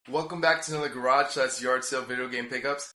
Welcome back to another garage / yard sale video game pickups.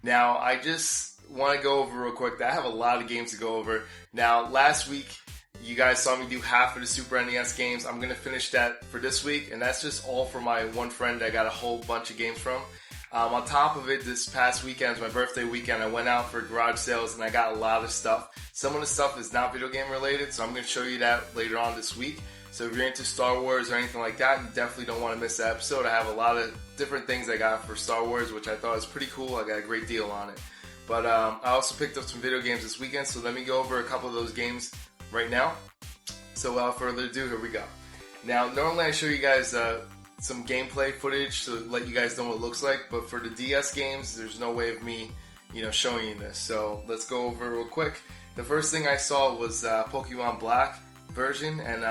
Now, I just want to go over real quick that I have a lot of games to go over. Now, last week, you guys saw me do half of the Super NES games. I'm going to finish that for this week, and that's just all for my one friend I got a whole bunch of games from. On top of it, this past weekend, my birthday weekend, I went out for garage sales and I got a lot of stuff. Some of the stuff is not video game related, so I'm going to show you that later on this week. So if you're into Star Wars or anything like that, you definitely don't want to miss that episode. I have a lot of different things I got for Star Wars, which I thought was pretty cool. I got a great deal on it. But I also picked up some video games this weekend, so let me go over a couple of those games right now. So without further ado, here we go. Now, normally I show you guys some gameplay footage to let you guys know what it looks like, but for the DS games, there's no way of me, showing you this. So let's go over real quick. The first thing I saw was Pokemon Black version, and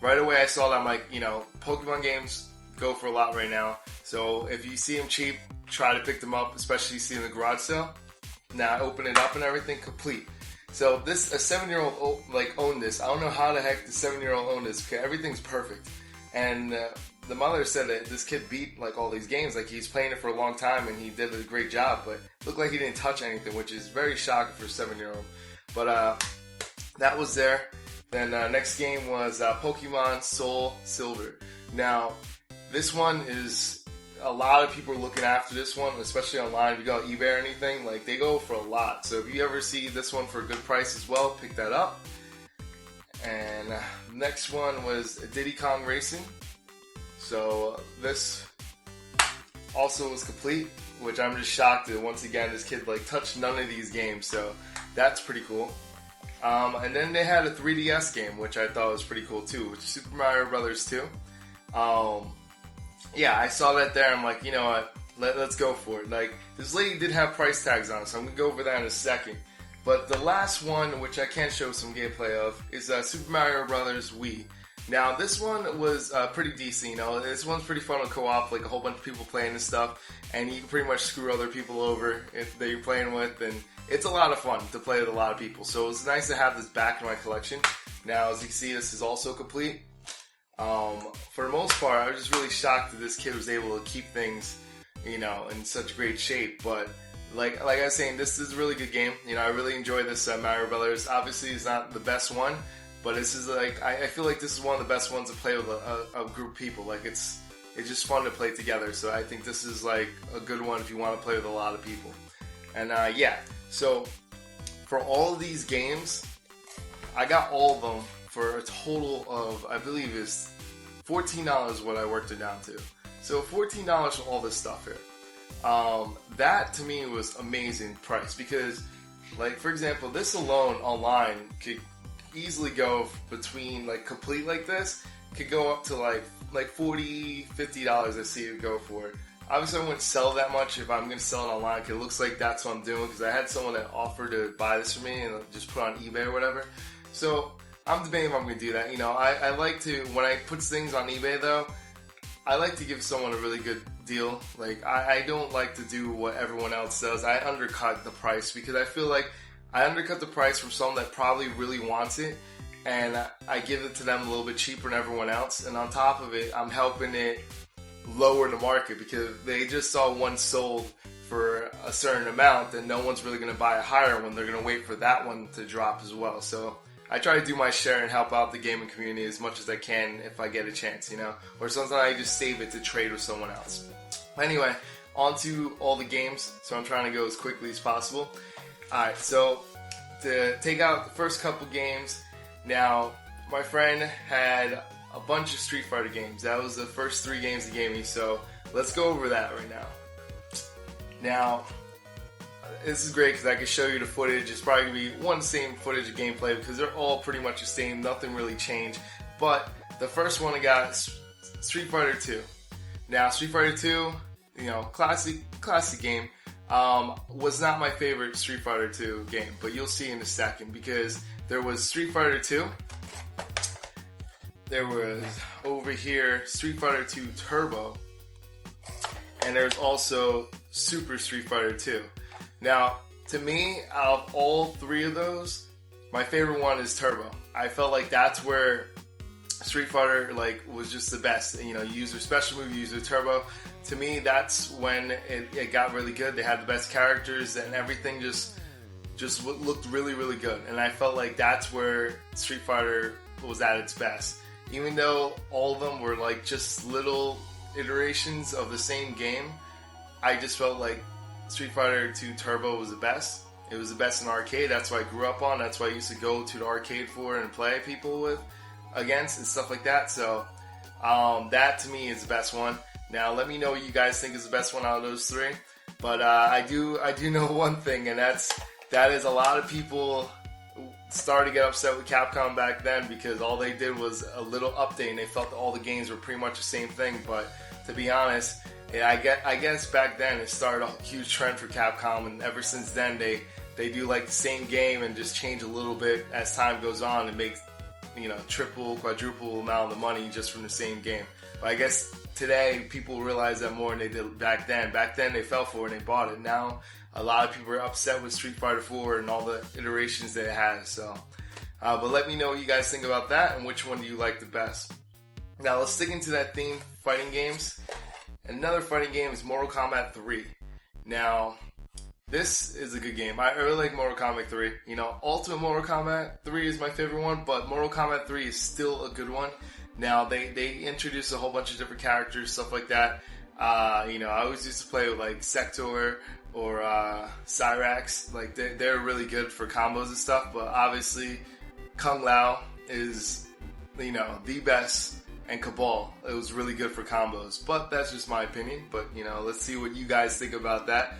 right away I saw that I'm like, Pokemon games go for a lot right now. So if you see them cheap, try to pick them up, especially you see in the garage sale. Now I open it up and everything complete. So a 7-year-old owned this. I don't know how the heck the 7-year-old owned this because everything's perfect. And the mother said that this kid beat all these games. He's playing it for a long time and he did a great job, but it looked like he didn't touch anything, which is very shocking for a 7-year-old. But that was there. Then next game was Pokemon Soul Silver. Now this one is a lot of people are looking after this one, especially online. If you go on eBay or anything, they go for a lot. So if you ever see this one for a good price as well, pick that up. And next one was Diddy Kong Racing. So this also was complete, which I'm just shocked that once again this kid touched none of these games. So that's pretty cool. And then they had a 3DS game, which I thought was pretty cool too, which is Super Mario Brothers 2. Yeah, I saw that there. I'm like, you know what? Let's go for it. This lady did have price tags on it, so I'm gonna go over that in a second. But the last one, which I can show some gameplay of, is Super Mario Brothers Wii. Now, this one was pretty decent. This one's pretty fun to co-op, a whole bunch of people playing this stuff, and you can pretty much screw other people over that you're playing with, and it's a lot of fun to play with a lot of people. So it was nice to have this back in my collection. Now, as you can see, this is also complete. For the most part, I was just really shocked that this kid was able to keep things, in such great shape. But like I was saying, this is a really good game. I really enjoy this Mario Brothers. Obviously, it's not the best one, but this is I feel like this is one of the best ones to play with a group of people. It's just fun to play together. So I think this is a good one if you want to play with a lot of people. And yeah, so for all of these games, I got all of them for a total of, I believe, is $14 what I worked it down to. So $14 for all this stuff here. That to me was amazing price because, for example, this alone online could easily go between complete like this could go up to $40, $50. I see it go for it. Obviously, I wouldn't sell that much if I'm going to sell it online because it looks like that's what I'm doing because I had someone that offered to buy this for me and just put it on eBay or whatever. So I'm debating if I'm going to do that. I like to, when I put things on eBay though, I like to give someone a really good deal. I don't like to do what everyone else does. I undercut the price because I feel like I undercut the price from someone that probably really wants it and I give it to them a little bit cheaper than everyone else. And on top of it, I'm helping it lower the market because they just saw one sold for a certain amount and no one's really going to buy a higher one. They're going to wait for that one to drop as well. So I try to do my share and help out the gaming community as much as I can if I get a chance, or sometimes I just save it to trade with someone else. Anyway, on to all the games. So I'm trying to go as quickly as possible. Alright, so to take out the first couple games, now my friend had a bunch of Street Fighter games. That was the first 3 games he gave me, so let's go over that right now. Now, this is great because I can show you the footage. It's probably going to be one same footage of gameplay because they're all pretty much the same. Nothing really changed. But the first one I got is Street Fighter 2. Now, Street Fighter 2, classic game, was not my favorite Street Fighter 2 game. But you'll see in a second because there was Street Fighter 2. There was, over here, Street Fighter 2 Turbo. And there's also Super Street Fighter 2. Now, to me, out of all 3 of those, my favorite one is Turbo. I felt like that's where Street Fighter was just the best. You use their special move, use their Turbo. To me, that's when it got really good. They had the best characters and everything just looked really, really good. And I felt like that's where Street Fighter was at its best. Even though all of them were just little iterations of the same game, I just felt like Street Fighter 2 Turbo was the best. It was the best in arcade. That's what I grew up on. That's what I used to go to the arcade for and play people against and stuff like that. So that to me is the best one. Now let me know what you guys think is the best one out of those three. But I do know one thing, and that is a lot of people started to get upset with Capcom back then because all they did was a little update and they felt that all the games were pretty much the same thing. But to be honest, I guess back then it started a huge trend for Capcom, and ever since then they do the same game and just change a little bit as time goes on and make triple, quadruple amount of the money just from the same game. But I guess today people realize that more than they did back then. Back then they fell for it and they bought it. Now a lot of people are upset with Street Fighter 4 and all the iterations that it has. So, but let me know what you guys think about that and which one do you like the best. Now let's stick into that theme, fighting games. Another fighting game is Mortal Kombat 3. Now, this is a good game. I really like Mortal Kombat 3. Ultimate Mortal Kombat 3 is my favorite one, but Mortal Kombat 3 is still a good one. Now, they introduced a whole bunch of different characters, stuff like that. I always used to play with Sector or Cyrax. They're really good for combos and stuff, but obviously Kung Lao is, the best. And Cabal, it was really good for combos, but that's just my opinion. But let's see what you guys think about that.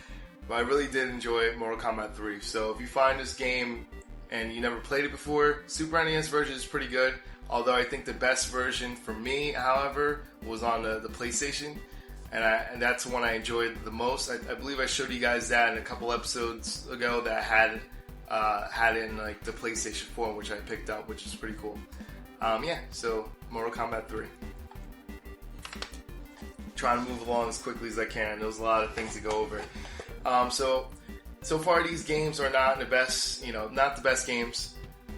But I really did enjoy Mortal Kombat 3. So if you find this game and you never played it before, Super NES version is pretty good. Although I think the best version for me, however, was on the PlayStation, and that's the one I enjoyed the most. I believe I showed you guys that in a couple episodes ago that I had it in the PlayStation 4, which I picked up, which is pretty cool. So Mortal Kombat 3. Trying to move along as quickly as I can. There's a lot of things to go over. So far these games are not the best, not the best games,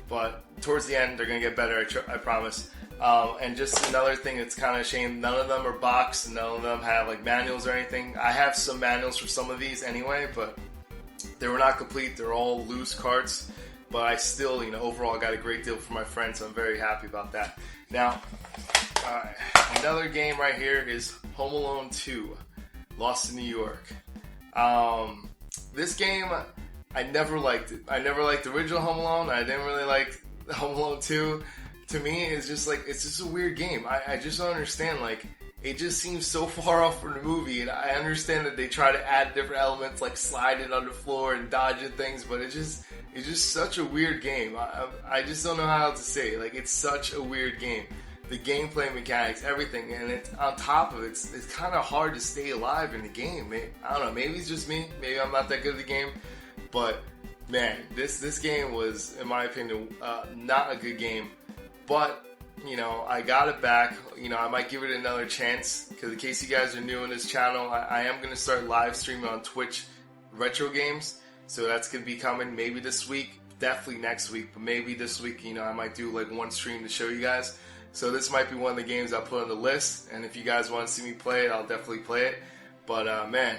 but towards the end they're gonna get better. I promise. And just another thing that's kind of a shame, none of them are boxed, none of them have manuals or anything. I have some manuals for some of these anyway, but they were not complete. They're all loose cards. But I still, overall got a great deal for my friend, so I'm very happy about that. Now, another game right here is Home Alone 2, Lost in New York. This game, I never liked it. I never liked the original Home Alone. I didn't really like Home Alone 2. To me, it's just it's just a weird game. I just don't understand, it just seems so far off from the movie, and I understand that they try to add different elements like sliding on the floor and dodging things, but it's just such a weird game. I just don't know how else to say it. It's such a weird game. The gameplay mechanics, everything, and it's on top of it, it's kind of hard to stay alive in the game. I don't know, maybe it's just me. Maybe I'm not that good at the game, but man, this game was, in my opinion, not a good game. But I got it back. I might give it another chance, because in case you guys are new on this channel, I am going to start live streaming on Twitch retro games. So that's going to be coming maybe this week, definitely next week, but maybe this week, I might do one stream to show you guys. So this might be one of the games I'll put on the list, and if you guys want to see me play it, I'll definitely play it. But man,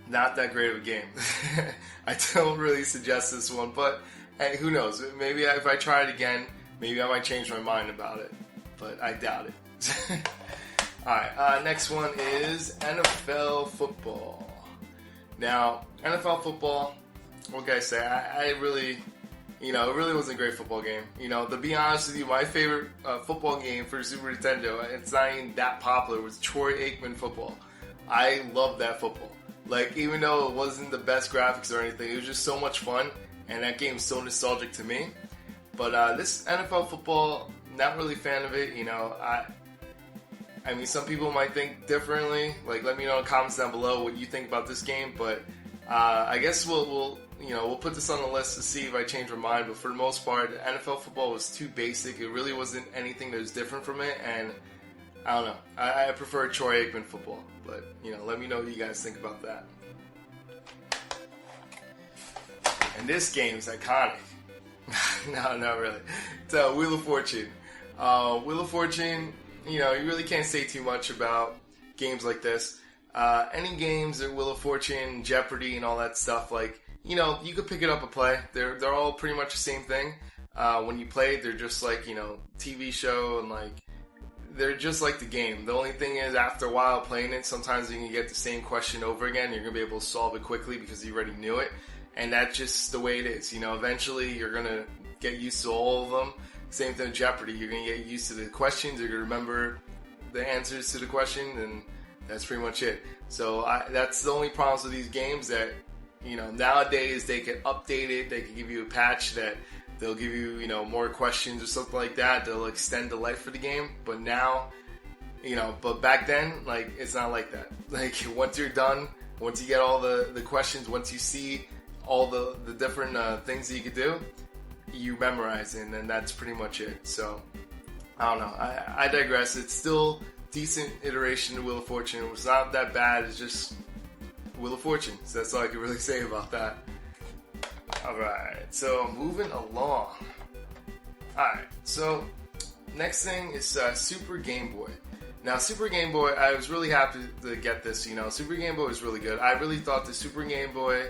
not that great of a game. I don't really suggest this one, but hey, who knows? Maybe if I try it again, maybe I might change my mind about it, but I doubt it. Alright, next one is NFL football. Now, NFL football, what can I say? I really, it really wasn't a great football game. To be honest with you, my favorite football game for Super Nintendo, it's not even that popular, was Troy Aikman football. I love that football. Even though it wasn't the best graphics or anything, it was just so much fun, and that game's so nostalgic to me. But this NFL football, not really a fan of it. I mean, some people might think differently. Let me know in the comments down below what you think about this game. But I guess we'll put this on the list to see if I change my mind. But for the most part, NFL football was too basic. It really wasn't anything that was different from it. And I don't know. I prefer Troy Aikman football. But let me know what you guys think about that. And this game is iconic. No, not really. It's Wheel of Fortune. Wheel of Fortune, you really can't say too much about games like this. Any games that Wheel of Fortune, Jeopardy, and all that stuff, like, you could pick it up and play. They're all pretty much the same thing. When you play, they're just like, TV show, and like, they're just like the game. The only thing is, after a while playing it, sometimes you can get the same question over again. You're going to be able to solve it quickly because you already knew it. And that's just the way it is. Eventually you're going to get used to all of them. Same thing with Jeopardy. You're going to get used to the questions. You're going to remember the answers to the question, and that's pretty much it. So that's the only problems with these games, that, nowadays they can update it. They can give you a patch that they'll give you, more questions or something like that. They'll extend the life of the game. But now, but back then, like, it's not like that. Like, once you're done, once you get all the questions, once you see all the different things that you could do, you memorize it, and then that's pretty much it. So, I don't know. I digress. It's still decent iteration of Wheel of Fortune. It was not that bad. It's just Wheel of Fortune. So that's all I can really say about that. Alright, so moving along. Alright, so next thing is Super Game Boy. Now, Super Game Boy, I was really happy to get this. Super Game Boy was really good. I really thought the Super Game Boy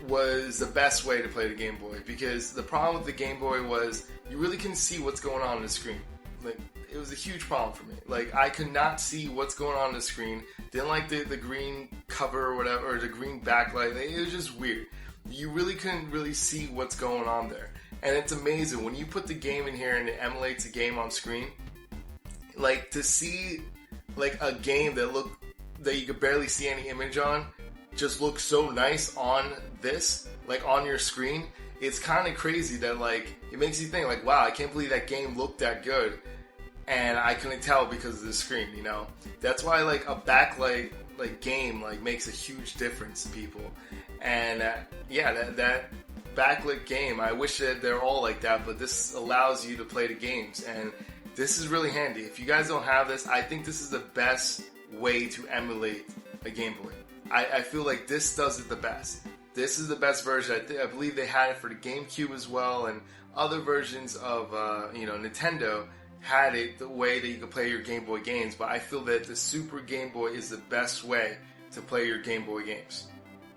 was the best way to play the Game Boy, because the problem with the Game Boy was you really couldn't see what's going on the screen. Like, it was a huge problem for me. Like, I could not see what's going on the screen. Didn't like the green cover or whatever, or the green backlight. It was just weird. You really couldn't really see what's going on there. And it's amazing when you put the game in here and it emulates a game on screen. Like, to see like a game that you could barely see any image on just looks so nice on this, like on your screen. It's kind of crazy that, like, it makes you think, like, wow, I can't believe that game looked that good and I couldn't tell because of the screen. That's why, like, a backlight like game like makes a huge difference to people. And that backlit game, I wish that they're all like that, but this allows you to play the games, and this is really handy. If you guys don't have this, I think this is the best way to emulate a Game Boy. I feel like this does it the best. This is the best version. I believe they had it for the GameCube as well, and other versions of Nintendo had it the way that you could play your Game Boy games, but I feel that the Super Game Boy is the best way to play your Game Boy games.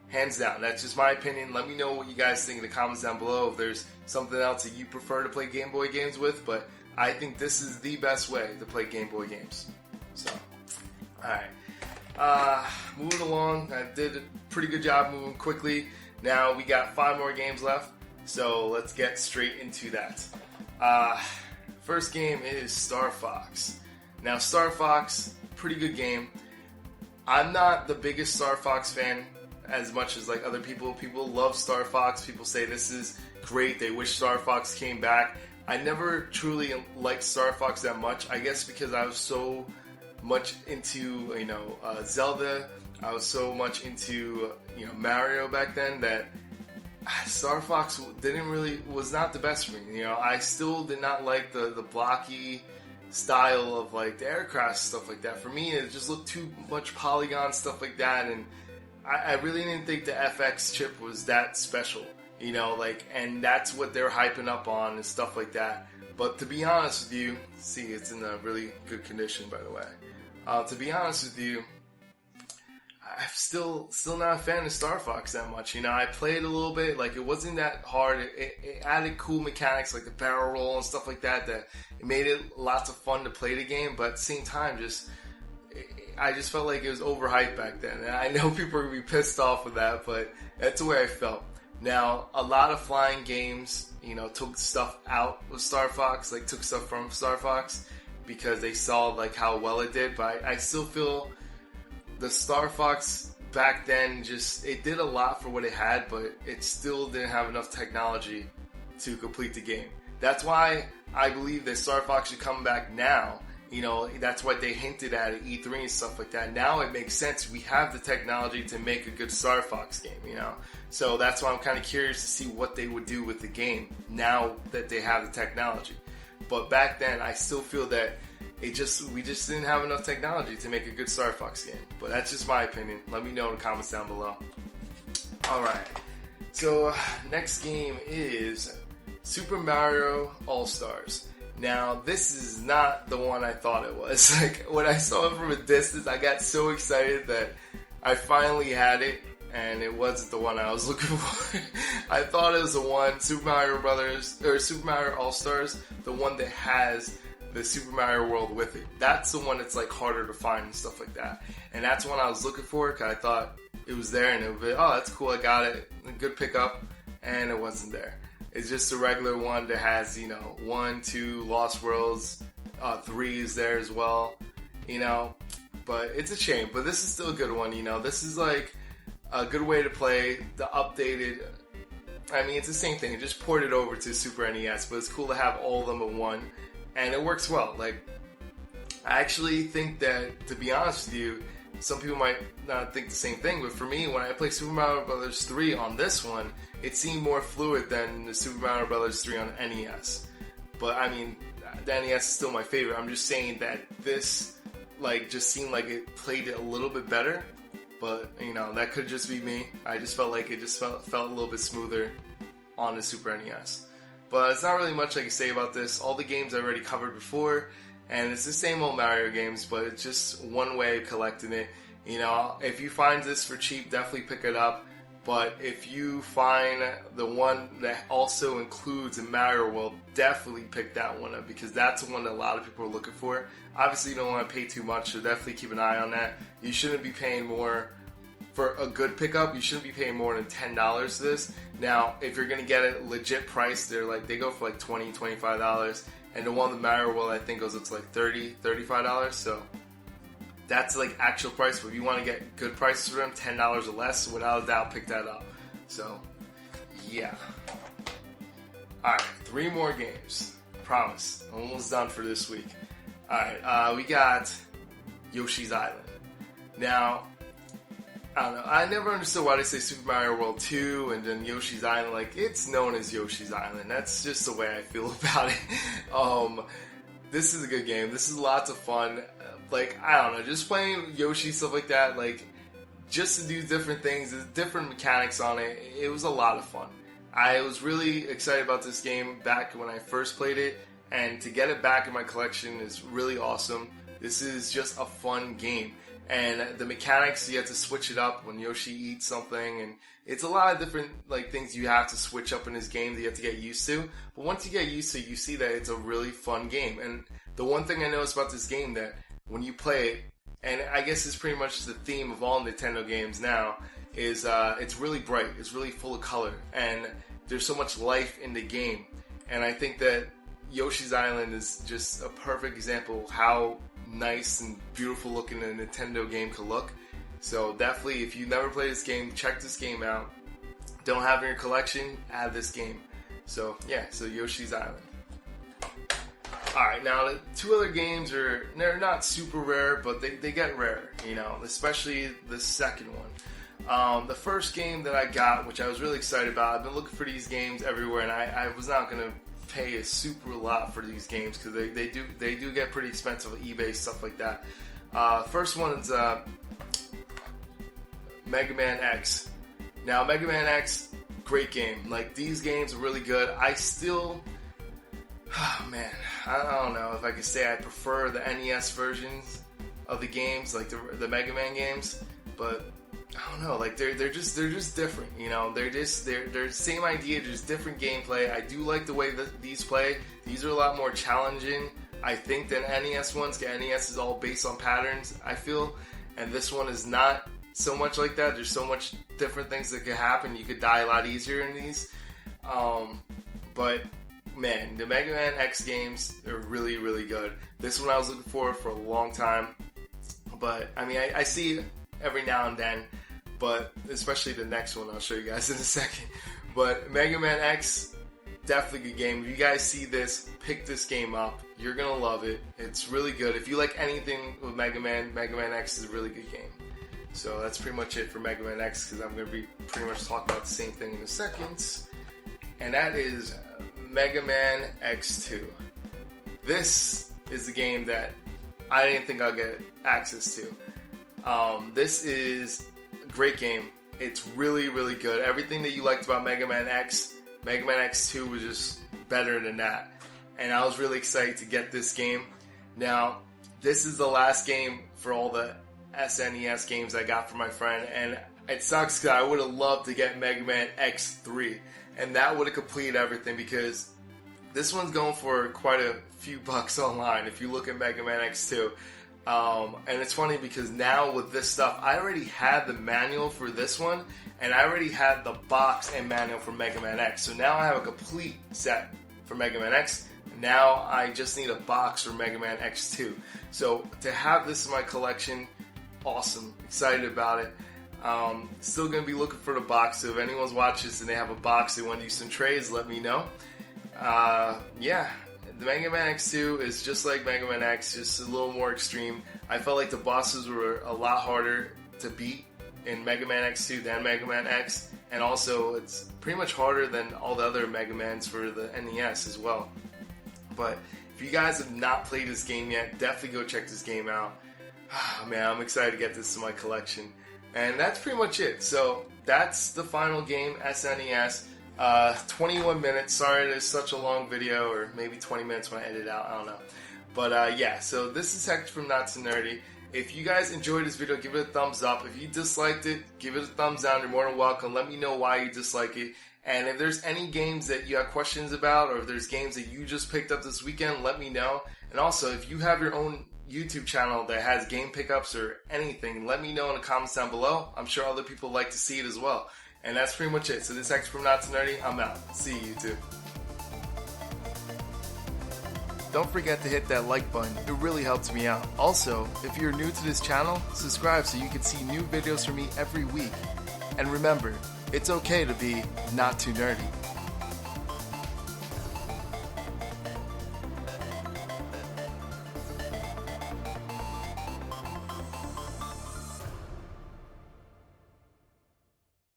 Hands down. That's just my opinion. Let me know what you guys think in the comments down below if there's something else that you prefer to play Game Boy games with, but I think this is the best way to play Game Boy games. So, alright. Moving along. I did a pretty good job moving quickly. Now we got 5 more games left, so let's get straight into that. First game is Star Fox. Now, Star Fox, pretty good game. I'm not the biggest Star Fox fan as much as like other people. People love Star Fox. People say this is great. They wish Star Fox came back. I never truly liked Star Fox that much. I guess because I was so much into Zelda. I was so much into Mario back then that Star Fox was not the best for me. I still did not like the blocky style of like the aircraft stuff like that. For me, it just looked too much polygon stuff like that, and I really didn't think the FX chip was that special, and that's what they're hyping up on and stuff like that. But to be honest with you, see, it's in a really good condition, by the way. To be honest with you, I'm still not a fan of Star Fox that much. I played a little bit, like, it wasn't that hard. It added cool mechanics like the barrel roll and stuff like that it made it lots of fun to play the game, but at the same time, I just felt like it was overhyped back then. And I know people are going to be pissed off with that, but that's the way I felt. Now, a lot of flying games, took stuff out of Star Fox, like took stuff from Star Fox because they saw like how well it did, but I still feel the Star Fox back then it did a lot for what it had, but it still didn't have enough technology to complete the game. That's why I believe that Star Fox should come back now. That's what they hinted at E3 and stuff like that. Now it makes sense. We have the technology to make a good Star Fox game, So that's why I'm kind of curious to see what they would do with the game now that they have the technology. But back then, I still feel that we just didn't have enough technology to make a good Star Fox game. But that's just my opinion. Let me know in the comments down below. Alright. So, next game is Super Mario AllStars. Now, this is not the one I thought it was. Like, when I saw it from a distance, I got so excited that I finally had it, and it wasn't the one I was looking for. I thought it was the one, Super Mario Brothers, or Super Mario All-Stars, the one that has the Super Mario World with it. That's the one that's like harder to find and stuff like that. And that's the one I was looking for, because I thought it was there, and it would be, oh, that's cool, I got it, a good pickup, and it wasn't there. It's just a regular one that has, 1, 2 Lost Worlds, 3 is there as well, but it's a shame. But this is still a good one, this is like a good way to play the updated, it's the same thing, it just ported over to Super NES, but it's cool to have all of them in one, and it works well. Like, I actually think that, to be honest with you, some people might not think the same thing, but for me, when I play Super Mario Bros. 3 on this one, it seemed more fluid than the Super Mario Bros. 3 on NES. But the NES is still my favorite. I'm just saying that this, just seemed like it played it a little bit better. But, that could just be me. I just felt like it just felt a little bit smoother on the Super NES. But it's not really much I can say about this. All the games I already covered before. And it's the same old Mario games, but it's just one way of collecting it. If you find this for cheap, definitely pick it up. But if you find the one that also includes a Mario World, definitely pick that one up, because that's the one that a lot of people are looking for. Obviously, you don't want to pay too much, so definitely keep an eye on that. You shouldn't be paying more for a good pickup. You shouldn't be paying more than $10 for this. Now, if you're going to get a legit price, they go for like $20, $25. And the one with Mario World, I think, goes up to like $30, $35. So that's like actual price. But if you want to get good prices for them, $10 or less, without a doubt, pick that up. So, yeah. Alright, 3 more games. Promise. Almost done for this week. Alright, we got Yoshi's Island. Now, I don't know. I never understood why they say Super Mario World 2 and then Yoshi's Island. Like, it's known as Yoshi's Island. That's just the way I feel about it. This is a good game. This is lots of fun. I don't know. Just playing Yoshi, stuff like that, just to do different things, different mechanics on it. It was a lot of fun. I was really excited about this game back when I first played it. And to get it back in my collection is really awesome. This is just a fun game. And the mechanics, you have to switch it up when Yoshi eats something, and it's a lot of different things you have to switch up in this game that you have to get used to. But once you get used to it, you see that it's a really fun game. And the one thing I noticed about this game, that when you play it, and I guess it's pretty much the theme of all Nintendo games now, is it's really bright, it's really full of color, and there's so much life in the game. And I think that Yoshi's Island is just a perfect example of how nice and beautiful looking a Nintendo game could look. So definitely, if you never played this game, check this game out. Don't have it in your collection, add this game. So yeah, so Yoshi's Island. Alright, now the 2 other games they're not super rare, but they get rare, especially the second one. The first game that I got, which I was really excited about, I've been looking for these games everywhere, and I was not going to pay a super lot for these games, because they do get pretty expensive on eBay, stuff like that. First one is Mega Man X. Now, Mega Man X, great game. These games are really good. I still, I don't know if I could say I prefer the NES versions of the games, the Mega Man games, but I don't know, they're just different, they're the same idea, just different gameplay. I do like the way that these play. These are a lot more challenging, I think, than NES ones. NES is all based on patterns, I feel, and this one is not so much like that. There's so much different things that could happen. You could die a lot easier in these, but man, the Mega Man X games are really, really good. This one I was looking for a long time, but I see it every now and then, but especially the next one I'll show you guys in a second. But Mega Man X, definitely good game. If you guys see this, pick this game up. You're gonna love it. It's really good. If you like anything with Mega Man X is a really good game. So that's pretty much it for Mega Man X, because I'm gonna be pretty much talking about the same thing in a second. And that is Mega Man X2. This is the game that I didn't think I'd get access to. This is a great game. It's really, really good. Everything that you liked about Mega Man X, Mega Man X2 was just better than that. And I was really excited to get this game. Now, this is the last game for all the SNES games I got from my friend, and it sucks because I would have loved to get Mega Man X3, and that would have completed everything, because this one's going for quite a few bucks online if you look at Mega Man X2. And it's funny because now with this stuff, I already had the manual for this one, and I already had the box and manual for Mega Man X. So now I have a complete set for Mega Man X. Now I just need a box for Mega Man X2. So to have this in my collection, awesome. Excited about it. Still going to be looking for the box, so if anyone's watching this and they have a box, they want to use some trays, let me know. Yeah, the Mega Man X2 is just like Mega Man X, just a little more extreme. I felt like the bosses were a lot harder to beat in Mega Man X2 than Mega Man X, and also it's pretty much harder than all the other Mega Mans for the NES as well. But if you guys have not played this game yet, definitely go check this game out. Man, I'm excited to get this in my collection. And that's pretty much it. So that's the final game, SNES. 21 minutes. Sorry it is such a long video, or maybe 20 minutes when I edit it out. I don't know. But yeah, so this is Hector from Not So Nerdy. If you guys enjoyed this video, give it a thumbs up. If you disliked it, give it a thumbs down. You're more than welcome. Let me know why you dislike it. And if there's any games that you have questions about, or if there's games that you just picked up this weekend, let me know. And also, if you have your own YouTube channel that has game pickups or anything, let me know in the comments down below. I'm sure other people like to see it as well. And that's pretty much it. So this is Hector from Not So Nerdy. I'm out. See you, YouTube. Don't forget to hit that like button. It really helps me out. Also, if you're new to this channel, subscribe so you can see new videos from me every week. And remember, it's okay to be not too nerdy.